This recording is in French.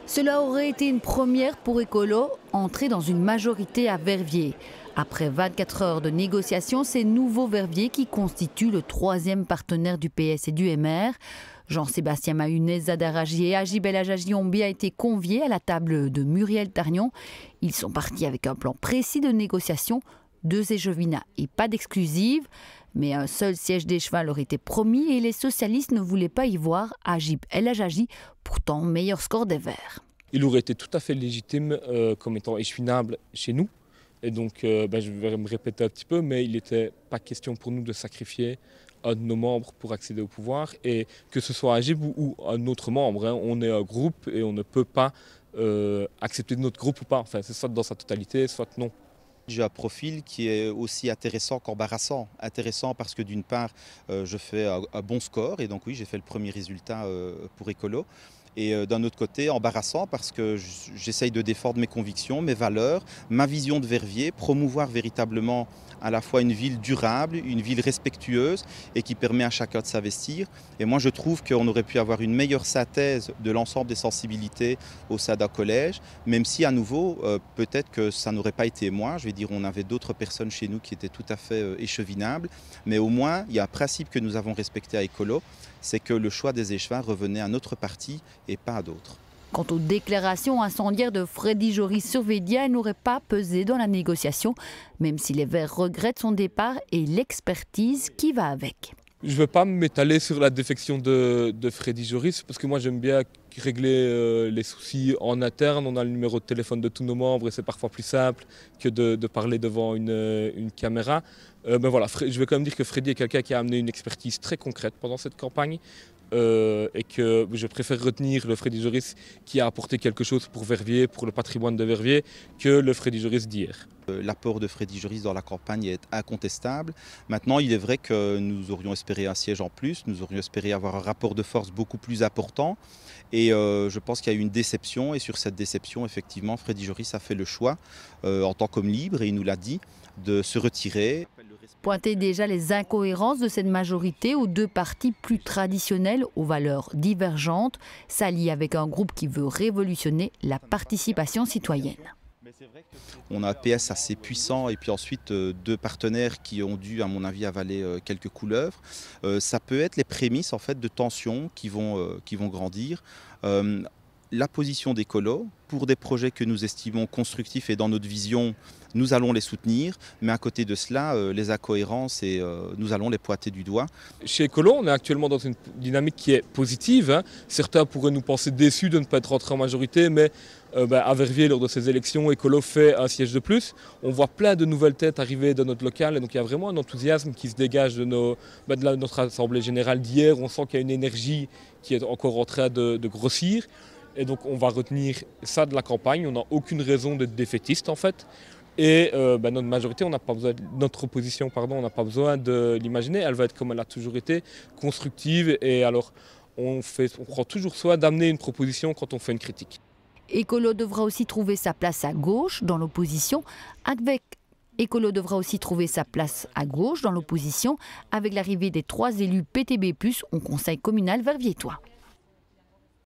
Cela aurait été une première pour Écolo, entrer dans une majorité à Verviers. Après 24 heures de négociations, c'est Nouveau Verviers qui constitue le troisième partenaire du PS et du MR. Jean-Sébastien Mahunès, Zadar Haji et Agib El Haji ont bien été conviés à la table de Muriel Tarnion. Ils sont partis avec un plan précis de négociation, 2 échevinats et pas d'exclusive. Mais un seul siège d'échevin leur était promis et les socialistes ne voulaient pas y voir Agib El Haji, pourtant meilleur score des Verts. Il aurait été tout à fait légitime comme étant échevinable chez nous. Et donc, je vais me répéter un petit peu, mais il n'était pas question pour nous de sacrifier un de nos membres pour accéder au pouvoir. Et que ce soit Agib ou un autre membre, hein, on est un groupe et on ne peut pas accepter de notre groupe ou pas. Enfin, c'est soit dans sa totalité, soit non. J'ai un profil qui est aussi intéressant qu'embarrassant. Intéressant parce que d'une part, je fais un bon score et donc oui, j'ai fait le premier résultat pour Écolo. Et d'un autre côté, embarrassant parce que j'essaye de défendre mes convictions, mes valeurs, ma vision de Verviers, promouvoir véritablement à la fois une ville durable, une ville respectueuse et qui permet à chacun de s'investir. Et moi, je trouve qu'on aurait pu avoir une meilleure synthèse de l'ensemble des sensibilités au sein d'un collège, même si à nouveau, peut-être que ça n'aurait pas été moi. Je vais dire, on avait d'autres personnes chez nous qui étaient tout à fait échevinables. Mais au moins, il y a un principe que nous avons respecté à Écolo, c'est que le choix des échevins revenait à notre parti et pas à d'autres. Quant aux déclarations incendiaires de Freddy Joris sur Védia, elles n'auraient pas pesé dans la négociation, même si les Verts regrettent son départ et l'expertise qui va avec. Je ne veux pas m'étaler sur la défection de Freddy Joris, parce que moi j'aime bien régler les soucis en interne. On a le numéro de téléphone de tous nos membres et c'est parfois plus simple que de parler devant une caméra. Mais voilà, je vais quand même dire que Freddy est quelqu'un qui a amené une expertise très concrète pendant cette campagne. Et que je préfère retenir le Freddy Joris qui a apporté quelque chose pour Verviers, pour le patrimoine de Verviers, que le Freddy Joris d'hier. L'apport de Freddy Joris dans la campagne est incontestable. Maintenant, il est vrai que nous aurions espéré un siège en plus, nous aurions espéré avoir un rapport de force beaucoup plus important. Et je pense qu'il y a eu une déception. Et sur cette déception, effectivement, Freddy Joris a fait le choix, en tant qu'homme libre, et il nous l'a dit, de se retirer. Pointer déjà les incohérences de cette majorité où 2 partis plus traditionnels, aux valeurs divergentes, s'allient avec un groupe qui veut révolutionner la participation citoyenne. On a un PS assez puissant et puis ensuite 2 partenaires qui ont dû, à mon avis, avaler quelques couleuvres. Ça peut être les prémices en fait, de tensions qui vont grandir. La position d'Écolo, pour des projets que nous estimons constructifs et dans notre vision, nous allons les soutenir. Mais à côté de cela, les incohérences, nous allons les pointer du doigt. Chez Écolo, on est actuellement dans une dynamique qui est positive. Hein. Certains pourraient nous penser déçus de ne pas être rentrés en majorité, mais à Verviers, lors de ces élections, Écolo fait un siège de plus. On voit plein de nouvelles têtes arriver dans notre local, et donc il y a vraiment un enthousiasme qui se dégage de notre assemblée générale d'hier. On sent qu'il y a une énergie qui est encore en train de grossir. Et donc on va retenir ça de la campagne. On n'a aucune raison d'être défaitiste en fait. Et notre majorité, notre opposition, on n'a pas besoin de l'imaginer. Elle va être comme elle a toujours été, constructive. Et alors on prend toujours soin d'amener une proposition quand on fait une critique. Écolo devra aussi trouver sa place à gauche dans l'opposition avec l'arrivée des 3 élus PTB+ au conseil communal verviétois.